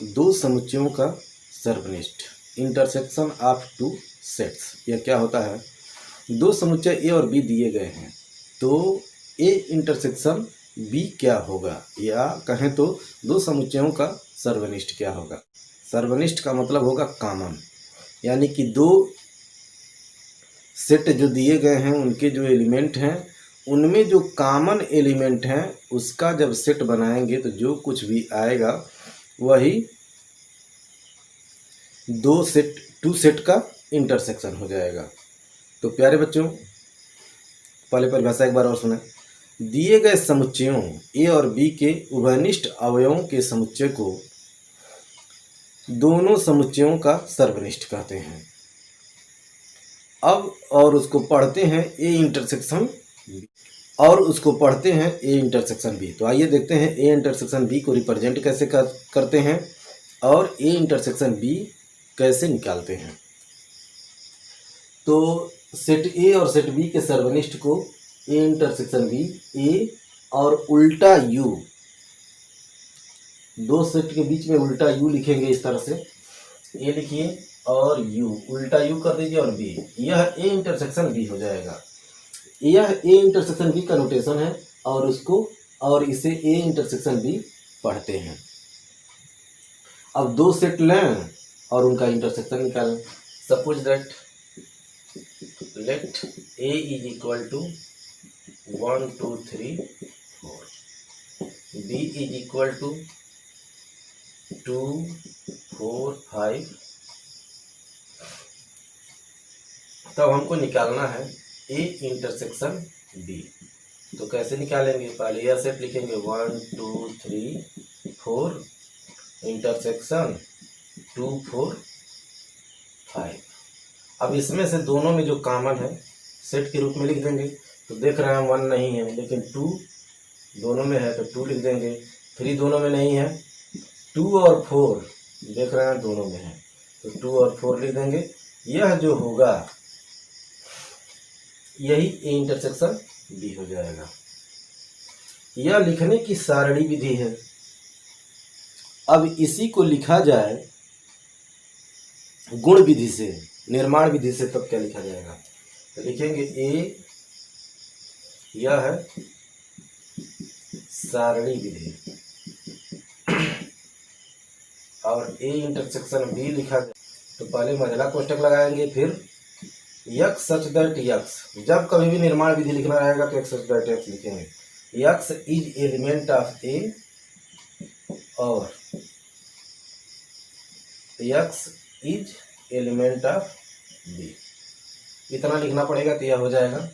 दो समुच्चयों का सर्वनिष्ठ, intersection of two sets. यह क्या होता है? दो समुच्चय ए और बी दिए गए हैं, तो ए इंटरसेक्शन बी क्या होगा, या कहें तो दो समुच्चयों का सर्वनिष्ठ क्या होगा। सर्वनिष्ठ का मतलब होगा कॉमन, यानी कि दो सेट जो दिए गए हैं उनके जो एलिमेंट हैं उनमें जो कॉमन एलिमेंट हैं उसका जब सेट बनाएंगे तो जो कुछ भी आएगा वही टू सेट का इंटरसेक्शन हो जाएगा। तो प्यारे बच्चों, पहले परिभाषा एक बार और सुने। दिए गए समुच्चयों ए और बी के उभयनिष्ठ अवयवों के समुच्चय को दोनों समुच्चयों का सर्वनिष्ठ कहते हैं। अब और उसको पढ़ते हैं ए इंटरसेक्शन बी, और उसको पढ़ते हैं ए इंटरसेक्शन बी। तो आइए देखते हैं ए इंटरसेक्शन बी को रिप्रेजेंट कैसे करते हैं और ए इंटरसेक्शन बी कैसे निकालते हैं। तो सेट ए और सेट बी के सर्वनिष्ठ को ए इंटरसेक्शन बी, ए और उल्टा यू, दो सेट के बीच में उल्टा यू लिखेंगे इस तरह से, ए लिखिए और यू, उल्टा यू कर दीजिए और बी, यह ए इंटरसेक्शन बी हो जाएगा। यह ए इंटरसेक्शन बी का नोटेशन है और उसको और इसे ए इंटरसेक्शन बी पढ़ते हैं। अब दो सेट लें और उनका इंटरसेक्शन निकालें। Suppose that let A is equal to 1 2 3 4, B is equal to 2 4 5। तब हमको निकालना है ए इंटरसेक्शन बी। तो कैसे निकालेंगे? पहले यह सेट लिखेंगे 1 2 3 4 इंटरसेक्शन 2 4 5। अब इसमें से दोनों में जो कॉमन है सेट के रूप में लिख देंगे। तो देख रहे हैं 1 नहीं है, लेकिन 2 दोनों में है तो 2 लिख देंगे। 3 दोनों में नहीं है, 2 और 4 देख रहे हैं दोनों में है तो 2 और 4 लिख देंगे। यह जो होगा यही ए इंटरसेक्शन बी हो जाएगा। यह लिखने की सारणी विधि है। अब इसी को लिखा जाए गुण विधि से, निर्माण विधि से, तब क्या लिखा जाएगा? तो लिखेंगे ए, यह है सारणी विधि, और ए इंटरसेक्शन बी लिखा जाए तो पहले महिला कोष्टक लगाएंगे, फिर यक्स सच दैट यक्स, जब कभी भी निर्माण विधि लिखना रहेगा तो एक्स सच दैट एक्स लिखेंगे। X is element of A और x is element of B, इतना लिखना पड़ेगा तो यह हो जाएगा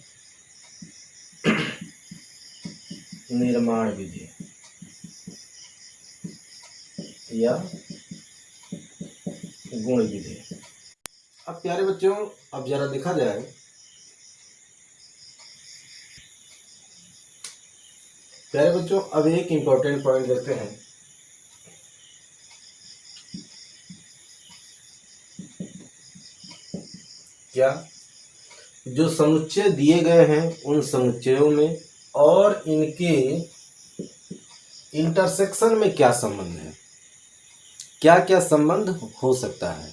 निर्माण विधि या गुण विधि। अब प्यारे बच्चों, अब जरा देखा जाए प्यारे बच्चों, अब एक इंपॉर्टेंट पॉइंट देखते हैं। क्या जो समुच्चय दिए गए हैं उन समुच्चयों में और इनके इंटरसेक्शन में क्या संबंध है, क्या क्या संबंध हो सकता है।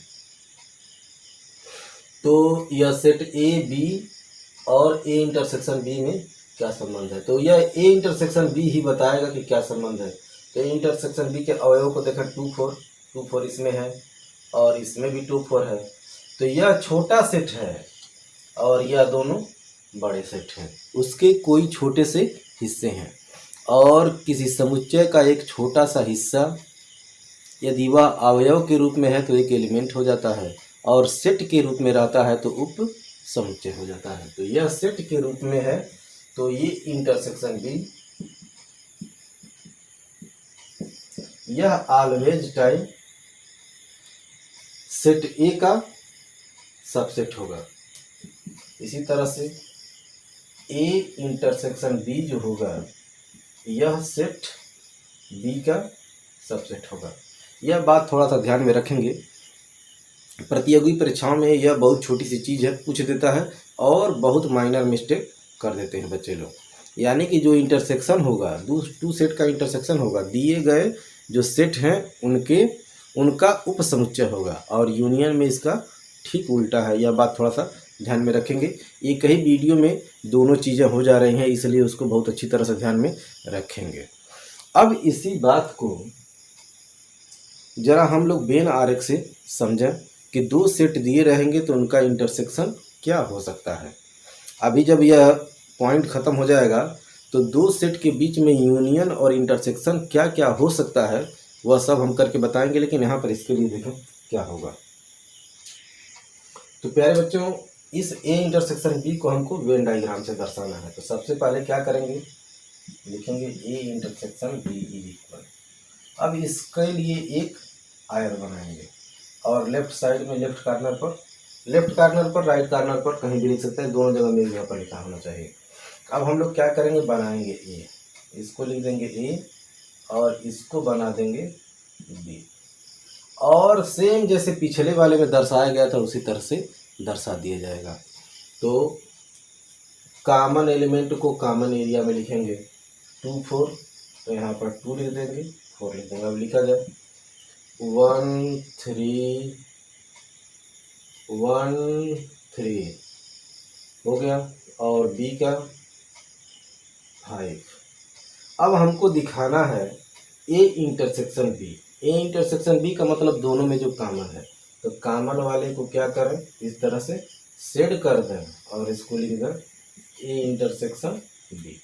तो यह सेट ए बी और ए इंटरसेक्शन बी में क्या संबंध है, तो यह ए इंटरसेक्शन बी ही बताएगा कि क्या संबंध है। तो ए इंटरसेक्शन बी के अवयव को देखें 2 4, 2 4 इसमें है और इसमें भी 2 4 है। तो यह छोटा सेट है और यह दोनों बड़े सेट हैं, उसके कोई छोटे से हिस्से हैं। और किसी समुच्चय का एक छोटा सा हिस्सा यदि वह अवयव के रूप में है तो एक एलिमेंट हो जाता है, और सेट के रूप में रहता है तो उप समुच्चय हो जाता है। तो यह सेट के रूप में है तो ये इंटरसेक्शन बी, यह ऑलवेज टाइम सेट ए का सबसेट होगा। इसी तरह से ए इंटरसेक्शन बी जो होगा यह सेट बी का सबसेट होगा। यह बात थोड़ा सा ध्यान में रखेंगे, प्रतियोगी परीक्षाओं में यह बहुत छोटी सी चीज़ है, पूछ देता है और बहुत माइनर मिस्टेक कर देते हैं बच्चे लोग। यानी कि जो इंटरसेक्शन होगा, टू सेट का इंटरसेक्शन होगा, दिए गए जो सेट हैं उनके उनका उपसमुच्चय होगा, और यूनियन में इसका ठीक उल्टा है। यह बात थोड़ा सा ध्यान में रखेंगे। एक ही वीडियो में दोनों चीज़ें हो जा रही हैं, इसलिए उसको बहुत अच्छी तरह से ध्यान में रखेंगे। अब इसी बात को जरा हम लोग वेन आरेख से समझें कि दो सेट दिए रहेंगे तो उनका इंटरसेक्शन क्या हो सकता है। अभी जब यह पॉइंट ख़त्म हो जाएगा तो दो सेट के बीच में यूनियन और इंटरसेक्शन क्या क्या हो सकता है वह सब हम करके बताएंगे, लेकिन यहाँ पर इसके लिए देखें क्या होगा। तो प्यारे बच्चों, इस ए इंटरसेक्शन बी को हमको वेन डायग्राम से दर्शाना है। तो सबसे पहले क्या करेंगे, लिखेंगे A intersection B is equal. अब इसके लिए एक आयत बनाएंगे और लेफ्ट साइड में लेफ्ट कॉर्नर पर राइट कॉर्नर पर कहीं भी लिख सकते हैं, दोनों जगह में यहाँ पर लिखा होना चाहिए। अब हम लोग क्या करेंगे, बनाएंगे ए, इसको लिख देंगे ए और इसको बना देंगे बी, और सेम जैसे पिछले वाले में दर्शाया गया था उसी तरह से दर्शा दिया जाएगा। तो कॉमन एलिमेंट को कॉमन एरिया में लिखेंगे 2 4, तो यहाँ पर 2 लिख देंगे, 4 लिख देंगे। अब लिखा जाए 1 3 1 3 हो गया, और बी का 5। अब हमको दिखाना है A intersection B. A intersection B का मतलब दोनों में जो कॉमन है, तो कॉमन वाले को क्या करें, इस तरह से शेड कर दें और इसको लिख दें ए इंटरसेक्शन बी।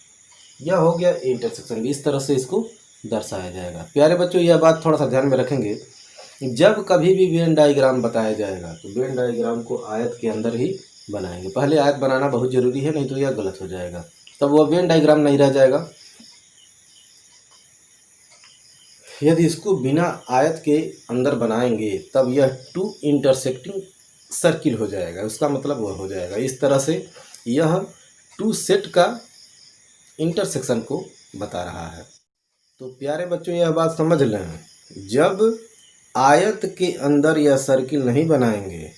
यह हो गया ए इंटरसेक्शन बी, इस तरह से इसको दर्शाया जाएगा। प्यारे बच्चों, यह बात थोड़ा सा ध्यान में रखेंगे, जब कभी भी वेन डायग्राम बताया जाएगा तो वेन डायग्राम को आयत के अंदर ही बनाएंगे। पहले आयत बनाना बहुत ज़रूरी है, नहीं तो यह गलत हो जाएगा, तब वह वेन डायग्राम नहीं रह जाएगा। यदि इसको बिना आयत के अंदर बनाएंगे तब यह 2 इंटरसेक्टिंग सर्किल हो जाएगा, उसका मतलब वह हो जाएगा इस तरह से। यह 2 सेट का इंटरसेक्शन को बता रहा है। तो प्यारे बच्चों, यह बात समझ लें, जब आयत के अंदर यह सर्किल नहीं बनाएंगे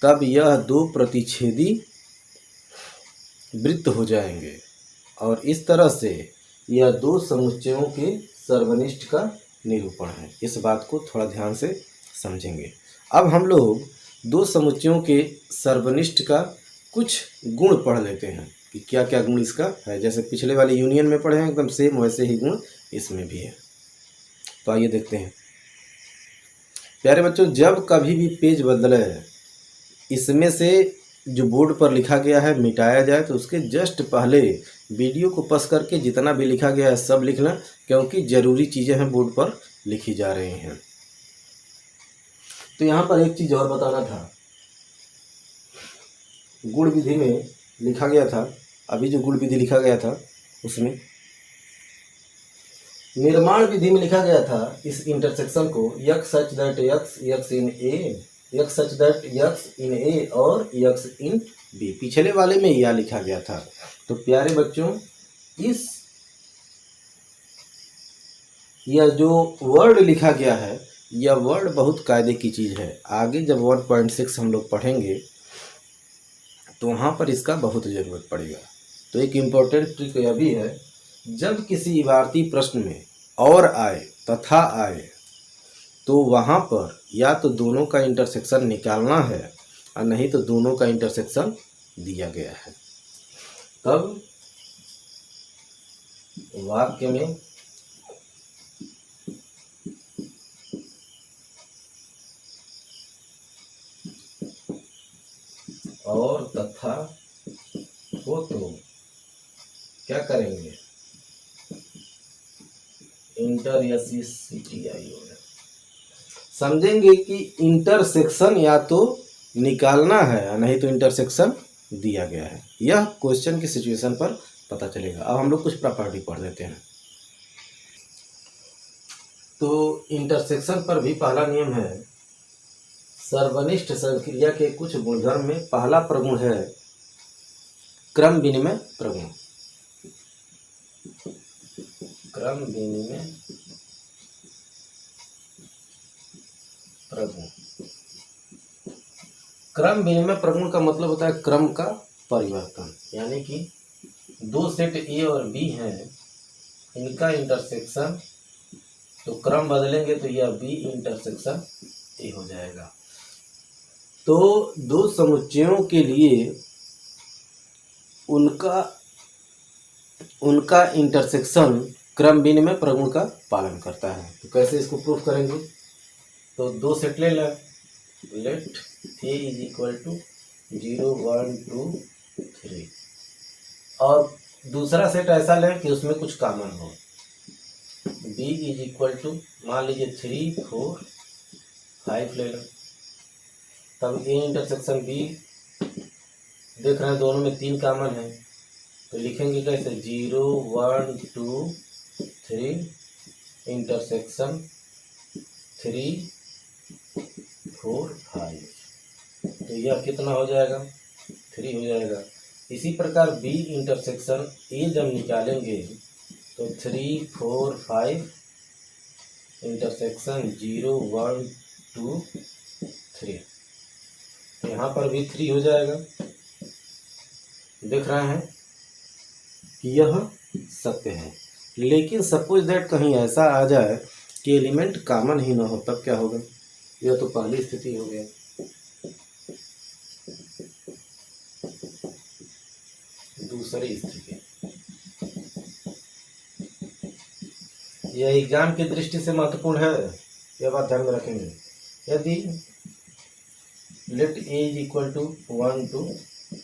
तब यह 2 प्रतिच्छेदी वृत्त हो जाएंगे, और इस तरह से यह 2 समुच्चयों के सर्वनिष्ठ का निरूपण है। इस बात को थोड़ा ध्यान से समझेंगे। अब हम लोग 2 समुच्चयों के सर्वनिष्ठ का कुछ गुण पढ़ लेते हैं कि क्या क्या गुण इसका है। जैसे पिछले वाले यूनियन में पढ़े हैं एकदम सेम, वैसे ही गुण इसमें भी है। तो आइए देखते हैं। प्यारे बच्चों, जब कभी भी पेज बदले इसमें से जो बोर्ड पर लिखा गया है मिटाया जाए तो उसके जस्ट पहले वीडियो को पस करके जितना भी लिखा गया है सब लिखना, क्योंकि ज़रूरी चीज़ें हैं बोर्ड पर लिखी जा रही हैं। तो यहाँ पर एक चीज़ और बताना था, गुण विधि में लिखा गया था, अभी जो गुण विधि लिखा गया था उसमें निर्माण विधि में लिखा गया था इस इंटरसेक्शन को x such that x in A, x such that x इन ए और x इन बी। पिछले वाले में यह लिखा गया था। तो प्यारे बच्चों, इस यह जो वर्ड लिखा गया है यह वर्ड बहुत कायदे की चीज़ है। आगे जब 1.6 हम लोग पढ़ेंगे तो वहाँ पर इसका बहुत ज़रूरत पड़ेगा। तो एक इम्पोर्टेंट ट्रिक यह भी है, जब किसी इबारती प्रश्न में और आए तथा आए तो वहाँ पर या तो दोनों का इंटरसेक्शन निकालना है और नहीं तो दोनों का इंटरसेक्शन दिया गया है, तब वाक्य में और तथा हो तो क्या करेंगे, समझेंगे कि इंटरसेक्शन या तो निकालना है या नहीं तो इंटरसेक्शन दिया गया है। यह क्वेश्चन की सिचुएशन पर पता चलेगा। अब हम लोग कुछ प्रॉपर्टी पढ़ लेते हैं। तो इंटरसेक्शन पर भी पहला नियम है, सर्वनिष्ठ संक्रिया के कुछ गुणधर्म में पहला प्रगुण है क्रम विनिमय प्रगुण। क्रम विनिमय प्रगुण, क्रम विनिमय प्रगुण का मतलब होता है क्रम का परिवर्तन, यानी कि 2 सेट ए और बी हैं, इनका इंटरसेक्शन तो क्रम बदलेंगे तो यह बी इंटरसेक्शन ए हो जाएगा। तो दो समुच्चयों के लिए उनका इंटरसेक्शन क्रम विनिमय प्रगुण का पालन करता है। तो कैसे इसको प्रूफ करेंगे? तो दो सेट ले लें, let A is equal to 0 1 2 3 और दूसरा सेट ऐसा लें कि उसमें कुछ कॉमन हो। बी इज इक्वल टू मान लीजिए 3 4 5 ले लें। तब ए इंटरसेक्शन बी देख रहे हैं दोनों में 3 कॉमन है, तो लिखेंगे कैसे? 0 1 2 3 इंटरसेक्शन 3 4 5। तो यह कितना हो जाएगा? 3 हो जाएगा। इसी प्रकार बी इंटरसेक्शन ए जब निकालेंगे तो 3 4 5 इंटरसेक्शन 0 1 2 3। तो यहाँ पर भी 3 हो जाएगा। देख रहे हैं कि यह सत्य है। लेकिन सपोज दैट कहीं ऐसा आ जाए कि एलिमेंट कॉमन ही ना हो, तब क्या होगा? यह तो पहली स्थिति हो गया। दूसरी स्थिति, यह एग्जाम की दृष्टि से महत्वपूर्ण है, यह बात ध्यान में रखेंगे। यदि let A is equal to 1 2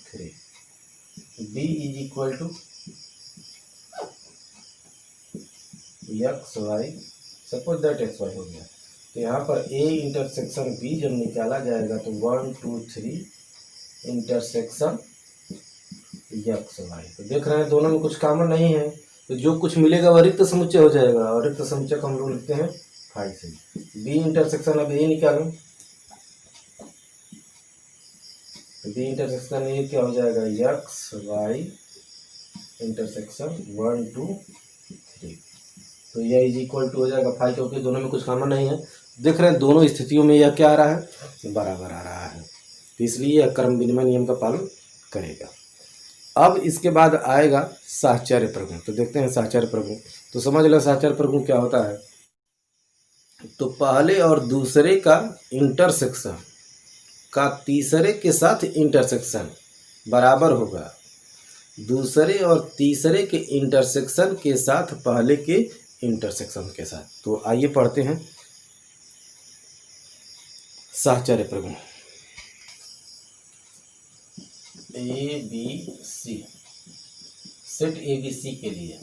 3, B is equal to x y, suppose that x y हो गया, तो यहाँ पर ए इंटरसेक्शन बी जब निकाला जाएगा तो 1 2 3 इंटरसेक्शन एक्स वाई। तो देख रहे हैं दोनों में कुछ कॉमन नहीं है, तो जो कुछ मिलेगा वह रिक्त समुच्चय हो जाएगा, और रिक्त समुच्चय को हम लोग लिखते हैं 5 से। बी इंटरसेक्शन अब ए निकालें, तो बी इंटरसेक्शन ए क्या हो जाएगा? X y intersection 1 2 3। तो यह इज इक्वल टू हो जाएगा 5, क्योंकि दोनों में कुछ कॉमन नहीं है। देख रहे हैं दोनों स्थितियों में यह क्या आ रहा है? बराबर आ रहा है। तो इसलिए यह क्रम विनिमय नियम का पालन करेगा। अब इसके बाद आएगा साहचर्य प्रगुण। तो देखते हैं साहचर्य प्रगुण। तो समझ लो साहचर्य प्रगुण क्या होता है। तो पहले और दूसरे का इंटरसेक्शन का तीसरे के साथ इंटरसेक्शन बराबर होगा दूसरे और तीसरे के इंटरसेक्शन के साथ पहले के इंटरसेक्शन के साथ। तो आइए पढ़ते हैं साहचर्य प्रगुण। A B C, set A B C के लिए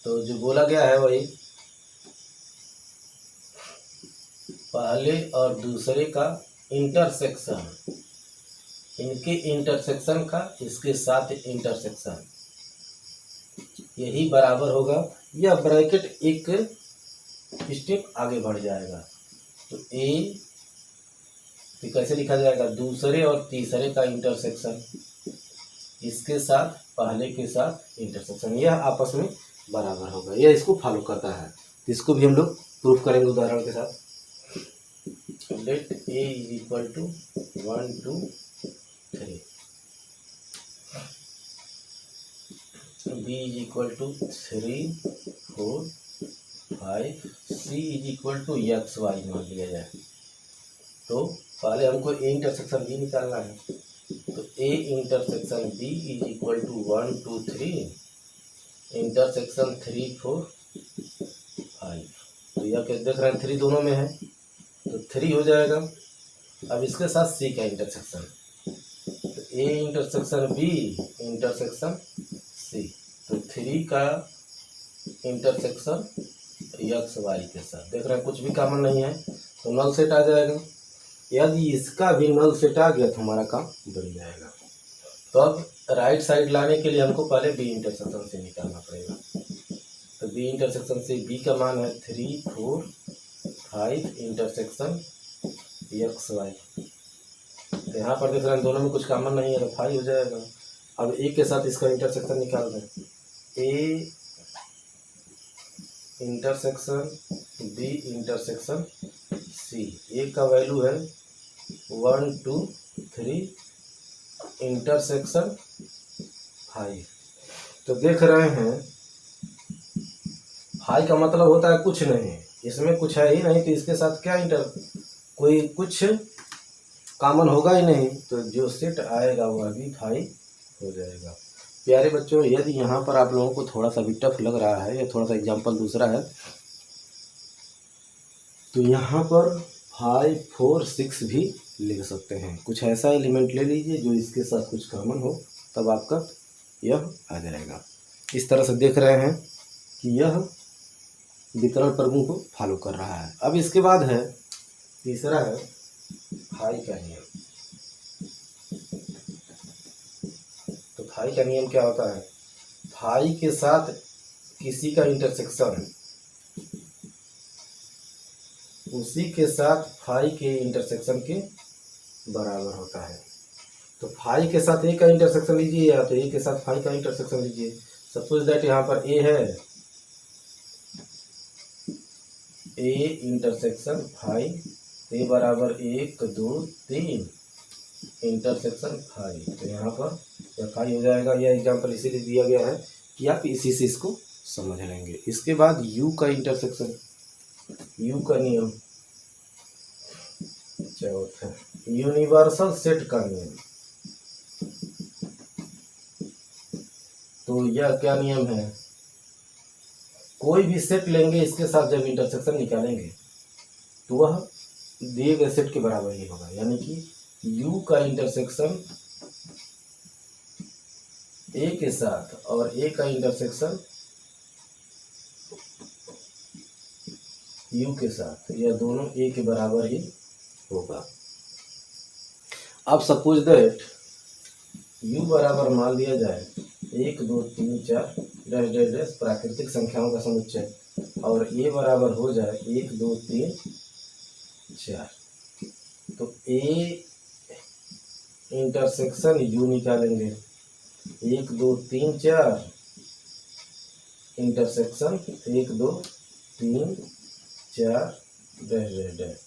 तो जो बोला गया है वही पहले और दूसरे का इंटरसेक्शन, इनके इंटरसेक्शन का इसके साथ इंटरसेक्शन यही बराबर होगा। यह ब्रैकेट एक स्टेप आगे बढ़ जाएगा। तो ए कैसे लिखा जाएगा? दूसरे और तीसरे का इंटरसेक्शन इसके साथ पहले के साथ इंटरसेक्शन, यह आपस में बराबर होगा। यह इसको फॉलो करता है। इसको भी हम लोग प्रूफ करेंगे उदाहरण के साथ। Let A is equal to 1 2 3, B is equal to 3 4 5, C is equal to x y मान लिया जाए। तो पहले हमको ए इंटरसेक्शन बी निकालना है। तो A intersection B is equal to 1 2 3 intersection 3 4 5। तो यह क्या देख रहे हैं? 3 दोनों में है, तो 3 हो जाएगा। अब इसके साथ सी का इंटरसेक्शन, तो A intersection B intersection C, तो 3 का इंटरसेक्शन एक्स वाई के साथ। देख रहे हैं कुछ भी कॉमन नहीं है, तो नल सेट आ जाएगा। यदि इसका भी नल सेट आ गया तो हमारा काम बन जाएगा। तो अब राइट साइड लाने के लिए हमको पहले बी इंटरसेक्शन से निकालना पड़ेगा। तो बी इंटरसेक्शन से बी का मान है 3 4 5 इंटरसेक्शन एक्स वाई। तो यहाँ पर देख रहे हैं दोनों में कुछ कॉमन नहीं है, तो 5 हो जाएगा। अब ए के साथ इसका इंटरसेक्शन निकाल दें। A intersection B intersection C, A का वैल्यू है 1 2 3 इंटरसेक्शन 5। तो देख रहे हैं फाई का मतलब होता है कुछ नहीं, इसमें कुछ है ही नहीं, तो इसके साथ क्या कोई कुछ कॉमन होगा ही नहीं, तो जो सेट आएगा वह भी फाई हो जाएगा। प्यारे बच्चों, यदि यहाँ पर आप लोगों को थोड़ा सा भी टफ लग रहा है या थोड़ा सा एग्जाम्पल दूसरा है, तो यहाँ पर 5, 4, 6 भी लिख सकते हैं। कुछ ऐसा एलिमेंट ले लीजिए जो इसके साथ कुछ कॉमन हो, तब आपका यह आ जाएगा। इस तरह से देख रहे हैं कि यह वितरण प्रगुण को फॉलो कर रहा है। अब इसके बाद है तीसरा है फाई का नियम। तो फाई का नियम क्या होता है? फाई के साथ किसी का इंटरसेक्शन उसी के साथ फाई के इंटरसेक्शन के बराबर होता है। तो फाई के साथ ए का इंटरसेक्शन लीजिए या तो ए के साथ फाई का इंटरसेक्शन लीजिए। सपोज दैट यहाँ पर ए है, ए इंटरसेक्शन फाई, ए बराबर 1, 2, 3 इंटरसेक्शन फाई, तो यहाँ पर यह फाई हो जाएगा। यह एग्जाम्पल इसीलिए दिया गया है कि आप इसी से इसको समझ लेंगे। इसके बाद यू का इंटरसेक्शन, यू का नियम, चौथा यूनिवर्सल सेट का नियम। तो यह क्या नियम है? कोई भी सेट लेंगे, इसके साथ जब इंटरसेक्शन निकालेंगे तो वह दिए गए सेट के बराबर ही होगा। यानी कि U का इंटरसेक्शन A के साथ और A का इंटरसेक्शन U के साथ, यह दोनों A के बराबर ही होगा। अब सपोज दैट U बराबर मान लिया जाए 1, 2, 3, 4 डैश डैश डैश प्राकृतिक संख्याओं का समुच्चय, और A बराबर हो जाए 1, 2, 3, 4। तो A इंटरसेक्शन U निकालेंगे, 1, 2, 3, 4 इंटरसेक्शन 1, 2, 3, 4 डैश डैश डैश,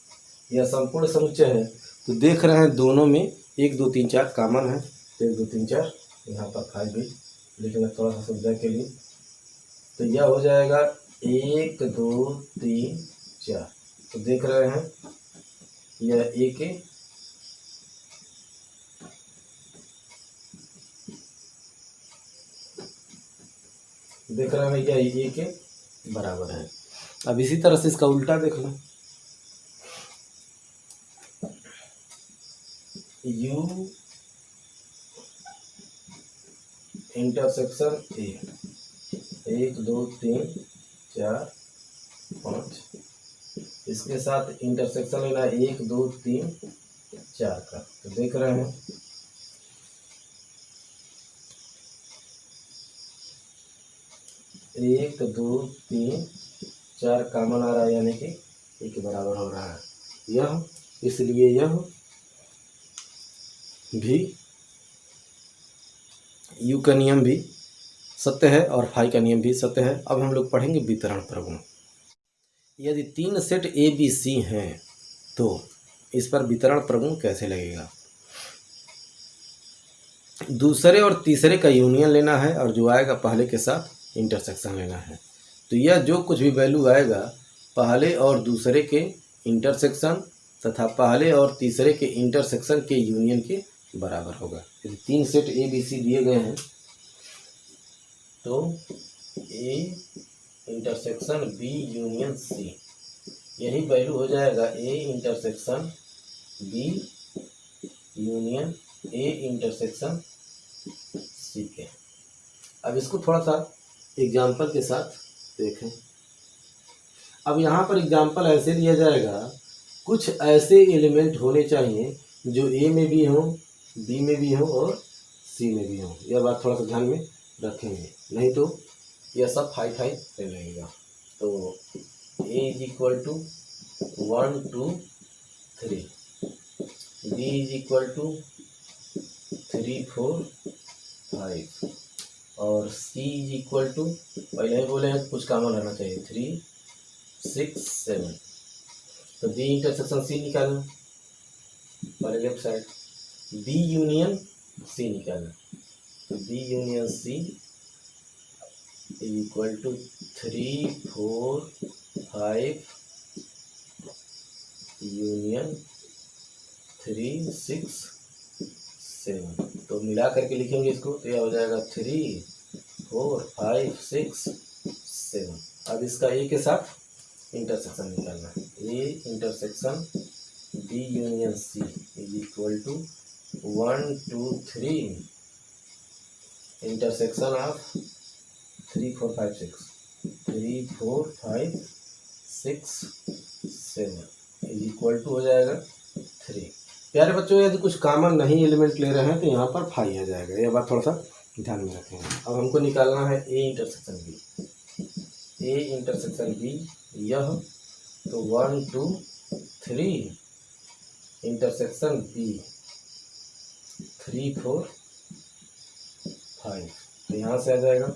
यह संपूर्ण समुच्चय है। तो देख रहे हैं दोनों में 1, 2, 3, 4 कॉमन है, तो 1, 2, 3, 4 यहाँ पर 5 भी लिखना थोड़ा सा सुविधा के लिए। तो यह हो जाएगा 1, 2, 3, 4। तो देख रहे हैं यह ए के देख रहे हैं यह ए के बराबर है। अब इसी तरह से इसका उल्टा देख लो, U इंटरसेक्शन ए, 1, 2, 3, 4, 5, इसके साथ इंटरसेक्शन लेना 1, 2, 3, 4 का। तो देख रहे हैं एक, 2, 3, 4 कॉमन आ रहा है, यानी कि ए के बराबर हो रहा है यह, इसलिए यह भी यू का नियम भी सत्य है और फाई का नियम भी सत्य है। अब हम लोग पढ़ेंगे वितरण प्रगुण। यदि 3 सेट ए बी सी हैं तो इस पर वितरण प्रगुण कैसे लगेगा? दूसरे और तीसरे का यूनियन लेना है और जो आएगा पहले के साथ इंटरसेक्शन लेना है। तो यह जो कुछ भी वैल्यू आएगा पहले और दूसरे के इंटरसेक्शन तथा पहले और तीसरे के इंटरसेक्शन के यूनियन के बराबर होगा। यदि 3 सेट ए बी सी दिए गए हैं तो A intersection B union C, यही वैल्यू हो जाएगा A intersection B union A intersection C के। अब इसको थोड़ा सा एग्जाम्पल के साथ देखें। अब यहाँ पर एग्जाम्पल ऐसे दिया जाएगा, कुछ ऐसे एलिमेंट होने चाहिए जो ए में भी हो, बी में भी हो और सी में भी हो। यह बात थोड़ा सा ध्यान में रखेंगे, नहीं तो यह सब फाई फाई रहने लगेगा। तो A is equal to 1, 2, 3, B is equal to 3, 4, 5 और सी इज इक्वल टू, पहले ही बोले हैं कुछ कॉमन रहना चाहिए, 3, 6, 7। तो बी इंटरसेक्शन सी निकालना, पहले left side, B union C निकालना। तो B union C equal to 3 4 5 union 3 6 7। तो मिला करके लिखेंगे इसको तो यह हो जाएगा 3 4 5 6 7। अब इसका ए के साथ इंटरसेक्शन निकालना है। A intersection B union C is equal to 1 2 3 intersection of 3 4 5 6 3 4 5 6 7 is equal to हो जाएगा 3। प्यारे बच्चों, यदि कुछ कॉमन नहीं एलिमेंट ले रहे हैं तो यहाँ पर 5 आ जाएगा। यह बात थोड़ा सा ध्यान में रखें। अब हमको निकालना है A intersection B. A intersection B यह तो 1 2 3 इंटरसेक्शन बी 3 4 5 तो यहाँ से आ जाएगा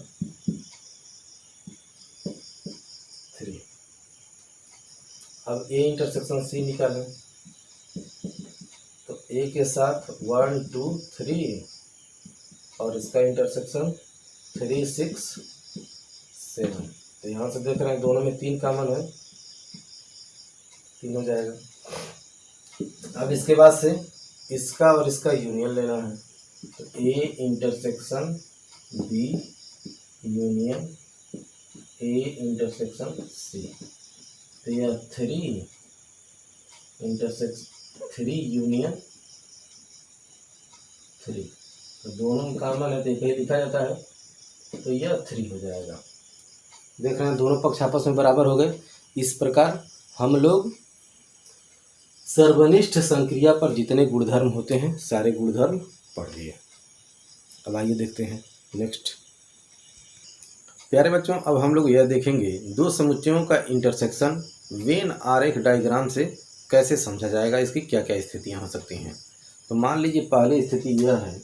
3। अब ए इंटरसेक्शन सी निकालें तो ए के साथ 1 2 3 और इसका इंटरसेक्शन 3 6 7। तो यहाँ से देख रहे हैं दोनों में 3 कॉमन है, 3 हो जाएगा। अब इसके बाद से इसका और इसका यूनियन लेना है तो A intersection B union A intersection C तो यह 3 यूनियन 3 तो दोनों कॉमन है तो एक ही लिखा जाता है तो यह 3 हो जाएगा। देख रहे हैं दोनों पक्ष आपस में बराबर हो गए। इस प्रकार हम लोग सर्वनिष्ठ संक्रिया पर जितने गुणधर्म होते हैं सारे गुणधर्म पढ़ लिए। अब आइए देखते हैं नेक्स्ट। प्यारे बच्चों, अब हम लोग यह देखेंगे दो समुच्चयों का इंटरसेक्शन वेन आरेख डायग्राम से कैसे समझा जाएगा, इसकी क्या क्या स्थितियां हो सकती हैं। तो मान लीजिए पहली स्थिति यह है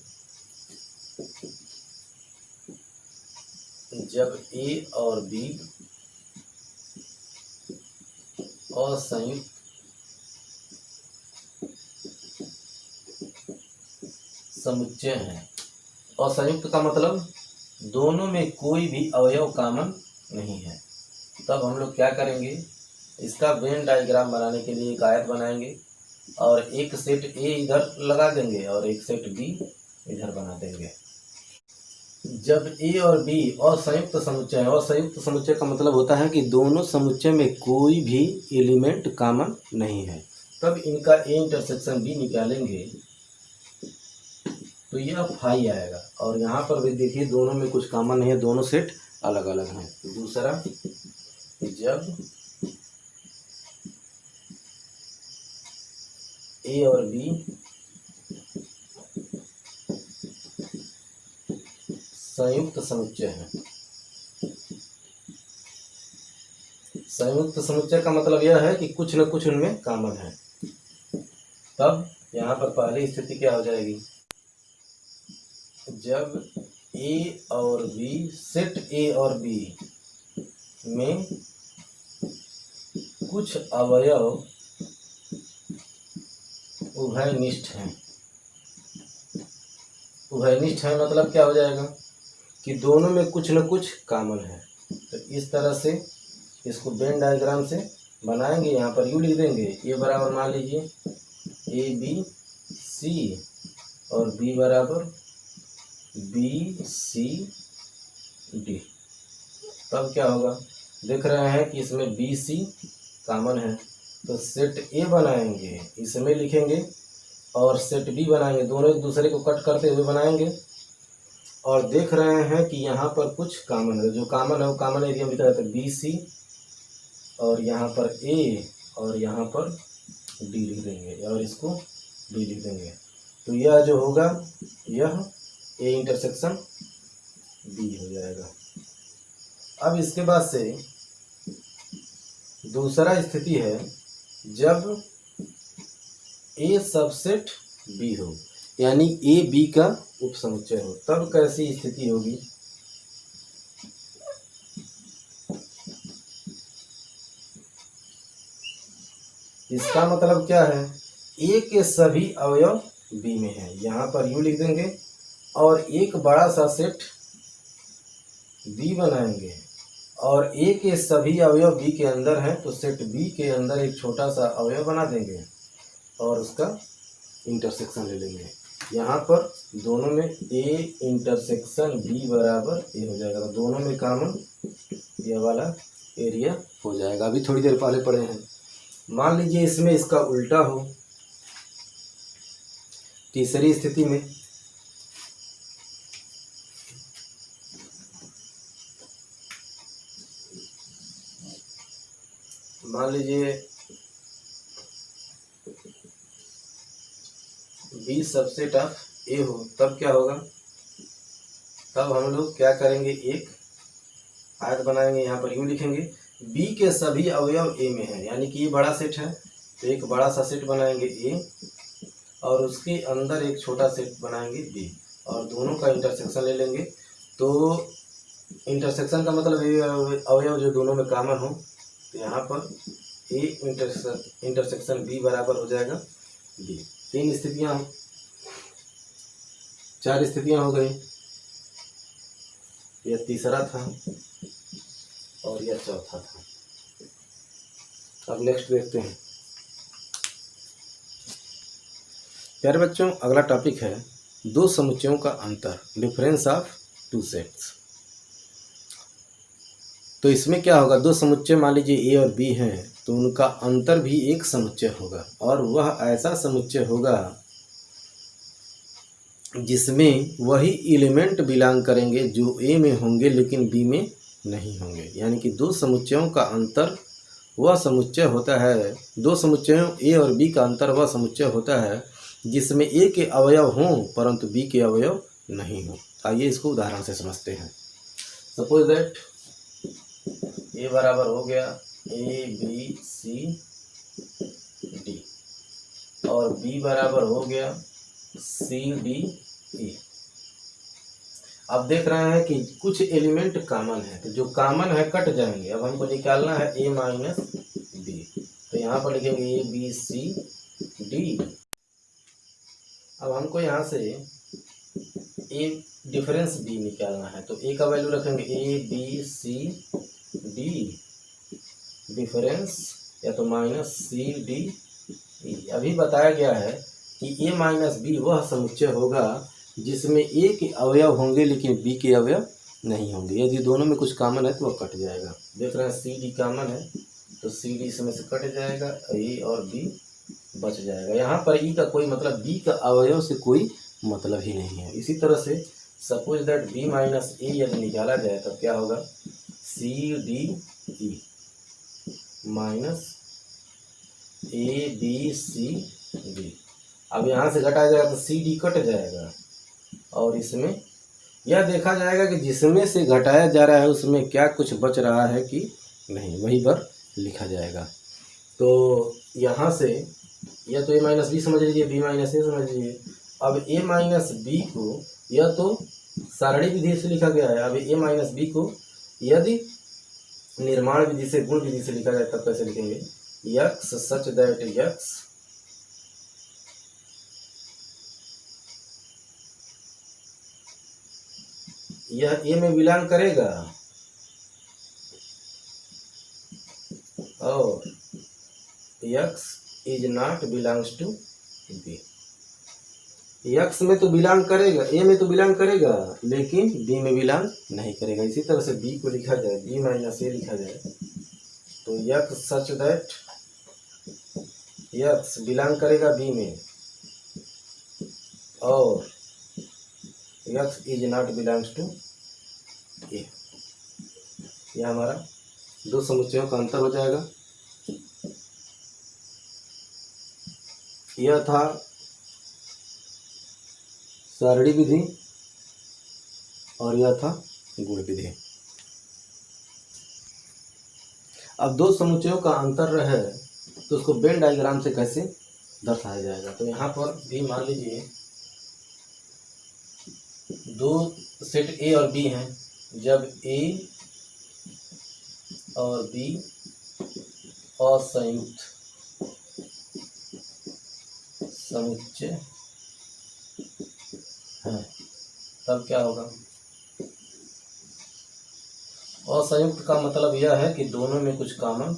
जब ए और बी असंयुक्त समुच्चय हैं। असंयुक्त का मतलब दोनों में कोई भी अवयव कॉमन नहीं है। तब हम लोग क्या करेंगे, इसका वेन डायग्राम बनाने के लिए एक आयत बनाएंगे और एक सेट ए इधर लगा देंगे और एक सेट बी इधर बना देंगे। जब ए और बी असंयुक्त समुच्चय है, असंयुक्त समुच्चय का मतलब होता है कि दोनों समुच्चय में कोई भी एलिमेंट कॉमन नहीं है, तब इनका ए इंटरसेक्शन बी निकालेंगे तो यह फाई आएगा। और यहाँ पर भी देखिए दोनों में कुछ कॉमन नहीं है, दोनों सेट अलग अलग हैं। तो दूसरा, जब ए और बी संयुक्त समुच्चय है। संयुक्त समुच्चय का मतलब यह है कि कुछ न कुछ उनमें कॉमन है। तब यहाँ पर पहली स्थिति क्या हो जाएगी, जब ए और बी सेट ए और बी में कुछ अवयव उभयनिष्ठ हैं। उभयनिष्ठ है मतलब क्या हो जाएगा कि दोनों में कुछ न कुछ कॉमन है। तो इस तरह से इसको वेन डायग्राम से बनाएंगे। यहाँ पर यू लिख देंगे, ए बराबर मान लीजिए ए बी सी और बी बराबर बी सी डी। तब क्या होगा, देख रहे हैं कि इसमें बी सी कॉमन है तो सेट ए बनाएंगे, इसमें लिखेंगे और सेट बी बनाएंगे, दोनों एक दूसरे को कट करते हुए बनाएंगे। और देख रहे हैं कि यहाँ पर कुछ कॉमन है, जो कॉमन है वो कॉमन एरिया में लिखा जाता है बी सी और यहाँ पर ए और यहाँ पर डी लिख देंगे और इसको डी लिख देंगे। तो यह जो होगा यह ए इंटरसेक्शन बी हो जाएगा। अब इसके बाद से दूसरा स्थिति है जब ए सबसेट बी हो, यानी ए बी का उपसमुच्चय हो। तब कैसी स्थिति होगी, इसका मतलब क्या है, ए के सभी अवयव बी में है, यहाँ पर यू लिख देंगे और एक बड़ा सा सेट बी बनाएंगे और ए के सभी अवयव बी के अंदर हैं, तो सेट बी के अंदर एक छोटा सा अवयव बना देंगे और उसका इंटरसेक्शन ले लेंगे। यहाँ पर दोनों में ए इंटरसेक्शन बी बराबर ए हो जाएगा, तो दोनों में कॉमन ये वाला एरिया हो जाएगा। अभी थोड़ी देर पहले पढ़े हैं। मान लीजिए इसमें इसका उल्टा हो, तीसरी स्थिति में मान लीजिए बी सबसेट ऑफ ए हो, तब क्या होगा? तब हम लोग क्या करेंगे, एक आयत बनाएंगे, यहाँ पर यूँ लिखेंगे बी के सभी अवयव ए में है, यानी कि ये बड़ा सेट है तो एक बड़ा सा सेट बनाएंगे ए और उसके अंदर एक छोटा सेट बनाएंगे बी और दोनों का इंटरसेक्शन ले लेंगे। तो इंटरसेक्शन का मतलब ये अवयव जो दोनों में कॉमन हो, तो यहाँ पर ए इंटरसेक्शन बी बराबर हो जाएगा बी। तीन स्थितियाँ, चार स्थितियाँ हो गई, यह तीसरा था और यह चौथा था। अब नेक्स्ट देखते हैं। प्यारे बच्चों, अगला टॉपिक है दो समुच्चयों का अंतर, डिफरेंस ऑफ टू सेट्स। तो इसमें क्या होगा, दो समुच्चय मान लीजिए ए और बी हैं, तो उनका अंतर भी एक समुच्चय होगा और वह ऐसा समुच्चय होगा जिसमें वही एलिमेंट बिलोंग करेंगे जो ए में होंगे लेकिन बी में नहीं होंगे। यानी कि दो समुच्चयों का अंतर वह समुच्चय होता है, दो समुच्चयों ए और बी का अंतर वह समुच्चय होता है जिसमें ए के अवयव हों परंतु बी के अवयव नहीं हों। आइए इसको उदाहरण से समझते हैं। सपोज दैट ए बराबर हो गया ए बी सी डी और बी बराबर हो गया सी डी ई। अब देख रहे हैं कि कुछ एलिमेंट कॉमन है, तो जो कॉमन है कट जाएंगे। अब हमको निकालना है ए माइनस बी, तो यहाँ पर लिखेंगे ए बी सी डी। अब हमको यहाँ से ए डिफरेंस बी निकालना है, तो ए का वैल्यू रखेंगे A B C D difference या तो माइनस सी डी ई। अभी बताया गया है कि ए माइनस बी वह समुच्चय होगा जिसमें ए के अवयव होंगे लेकिन बी के अवयव नहीं होंगे। यदि दोनों में कुछ कॉमन है तो वह कट जाएगा। देख रहे हैं सी डी कॉमन है तो सी डी इसमें से कट जाएगा, ए और बी बच जाएगा। यहाँ पर ई का कोई मतलब बी का अवयव से कोई मतलब ही नहीं है। इसी तरह से suppose that B minus A यदि निकाला जाए तो क्या होगा, C D E minus A B C D. अब यहाँ से घटाया जाएगा तो सी डी कट जाएगा और इसमें यह देखा जाएगा कि जिसमें से घटाया जा रहा है उसमें क्या कुछ बच रहा है कि नहीं, वहीं पर लिखा जाएगा। तो यहाँ से या तो ए माइनस बी समझ लीजिए, बी माइनस ए समझ लीजिए। अब ए माइनस बी को यह तो सारणी विधि से लिखा गया है, अब ए माइनस बी को यदि निर्माण विधि से, गुण विधि से लिखा जाए तब कैसे लिखेंगे, यक्स सच दैट यक्स यह ए में बिलोंग करेगा और x is not belongs to B. X में तो बिलोंग करेगा, ए में तो बिलोंग करेगा लेकिन बी में बिलोंग नहीं करेगा। इसी तरह से बी को लिखा जाए, बी माइनस ए लिखा जाए, तो x such that x belong करेगा बी में और x is not belongs to A. यह हमारा दो समुच्चयों का अंतर हो जाएगा। यह था सारणी विधि और यह था गुण विधि। अब दो समुच्चयों का अंतर रहे तो उसको वेन डायग्राम से कैसे दर्शाया जाएगा। तो यहाँ पर भी मान लीजिए दो सेट ए और बी हैं, जब ए और बी असंयुक्त समुच्चय है तब क्या होगा, असंयुक्त का मतलब यह है कि दोनों में कुछ कॉमन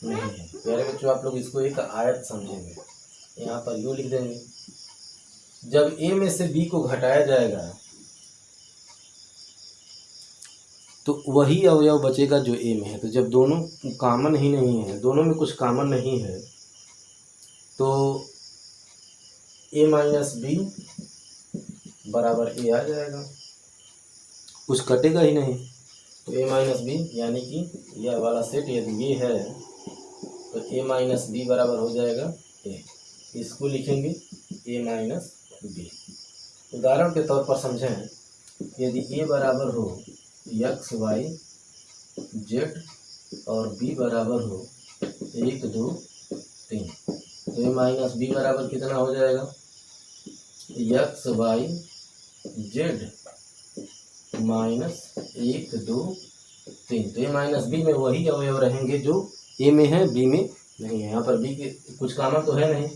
नहीं है। प्यारे बच्चों, आप लोग इसको एक आयत समझेंगे। यहाँ पर यू लिख देंगे। जब ए में से बी को घटाया जाएगा तो वही अवयव बचेगा जो ए में है। तो जब दोनों कॉमन ही नहीं है, दोनों में कुछ कॉमन नहीं है, तो ए माइनस बी बराबर ए आ जाएगा, कुछ कटेगा ही नहीं। तो ए माइनस बी यानी कि यह वाला सेट यदि ये है तो ए माइनस बी बराबर हो जाएगा ए। इसको लिखेंगे ए माइनस बी। उदाहरण के तौर पर समझें, यदि ए बराबर हो एक्स वाई जेड और बी बराबर हो 1 2 3, तो ए माइनस बी बराबर कितना हो जाएगा? X y z minus 1 2 3। तो ए माइनस बी में वही अवयव रहेंगे जो ए में है, बी में नहीं है। यहाँ पर बी के कुछ कॉमन तो है नहीं,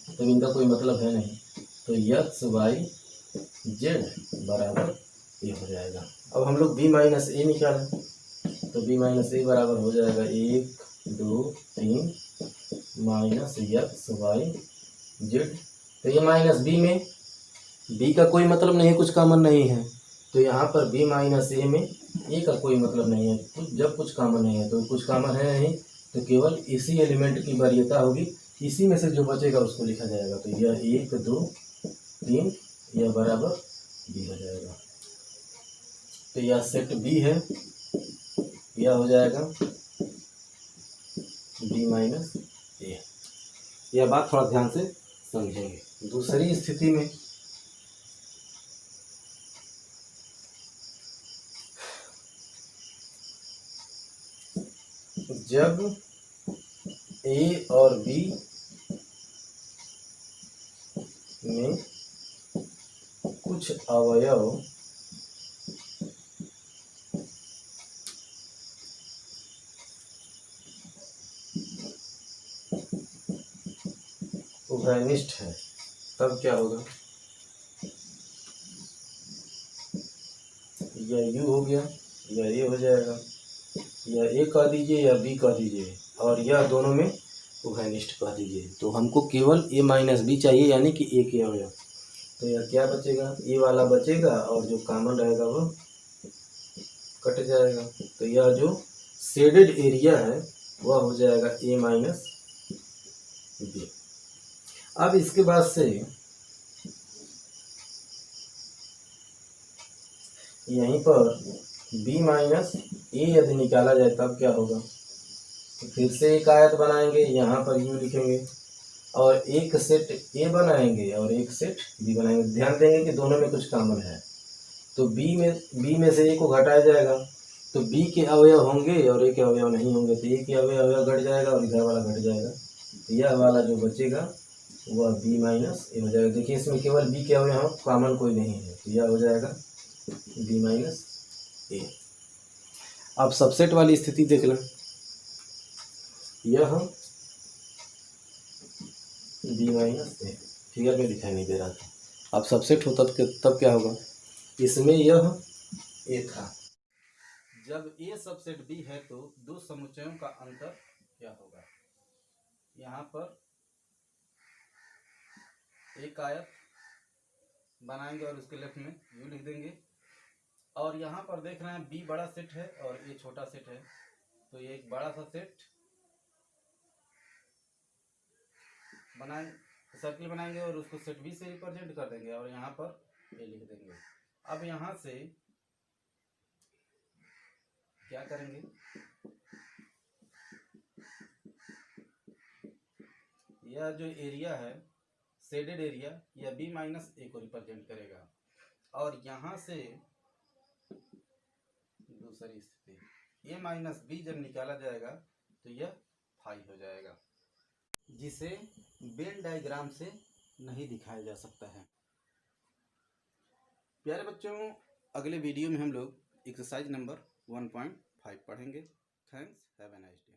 तो इनका कोई मतलब है नहीं। तो एक्स वाई जेड बराबर ए हो जाएगा। अब हम लोग बी माइनस ए निकालें, तो बी माइनस ए बराबर हो जाएगा 1 2 3 माइनस एक्स वाई जेड। तो ये माइनस बी में बी का कोई मतलब नहीं है, कुछ कॉमन नहीं है। तो यहाँ पर बी माइनस ए में ए का कोई मतलब नहीं है। तो जब कुछ कॉमन नहीं है तो कुछ कॉमन है नहीं, तो केवल इसी एलिमेंट की वरीयता होगी, इसी में से जो बचेगा उसको लिखा जाएगा। तो यह 1 2 3 यह बराबर बी हो जाएगा। तो यह सेट बी है, यह हो जाएगा बी माइनस ए। यह बात थोड़ा ध्यान से समझेंगे। दूसरी स्थिति में जब ए और बी में कुछ अवयव उभयनिष्ठ है, तब क्या होगा? यह यू हो गया, यह ए हो जाएगा, यह ए कह दीजिए या बी कह दीजिए, और यह दोनों में उभयनिष्ठ कह दीजिए। तो हमको केवल ए माइनस बी चाहिए, यानी कि ए के अवयव। तो यह क्या बचेगा? ए वाला बचेगा और जो कॉमन रहेगा वो कट जाएगा। तो यह जो शेडेड एरिया है वह हो जाएगा ए माइनस बी। अब इसके बाद से यहीं पर b माइनस ए यदि निकाला जाए तब क्या होगा? तो फिर से एक आयत बनाएंगे, यहाँ पर u लिखेंगे और एक सेट a बनाएंगे और एक सेट b बनाएंगे। ध्यान देंगे कि दोनों में कुछ कॉमन है। तो b में से a को घटाया जाएगा, तो b के अवयव होंगे और a के अवयव नहीं होंगे। तो a के अवयव घट जाएगा और इधर वाला घट जाएगा। तो यह वाला जो बचेगा वह b माइनस ए हो जाएगा। देखिए इसमें केवल b के अवयव कॉमन कोई नहीं है, तो यह हो जाएगा b माइनस ए। अब सबसेट वाली स्थिति देख लें, यह b माइनस ए फिगर में दिखाई नहीं दे रहा था। अब सबसेट हो तब क्या होगा? इसमें यह ए था। जब ए सबसेट b है तो दो समुच्चयों का अंतर क्या होगा? यहाँ पर एक आयत बनाएंगे और उसके लेफ्ट में u लिख देंगे, और यहाँ पर देख रहे हैं b बड़ा सेट है और a छोटा सेट है। तो ये एक बड़ा सा सेट बनाएंगे, सर्किल बनाएंगे और उसको सेट b से रिप्रेजेंट कर देंगे और यहाँ पर a लिख देंगे। अब यहाँ से क्या करेंगे? यह जो एरिया है शेडेड एरिया, यह b माइनस ए को रिप्रेजेंट करेगा। और यहाँ से दूसरी स्थिति a माइनस बी जब निकाला जाएगा तो यह फाई हो जाएगा, जिसे वेन डायग्राम से नहीं दिखाया जा सकता है। प्यारे बच्चों, अगले वीडियो में हम लोग एक्सरसाइज नंबर 1.5 पढ़ेंगे। Thanks, have a nice day.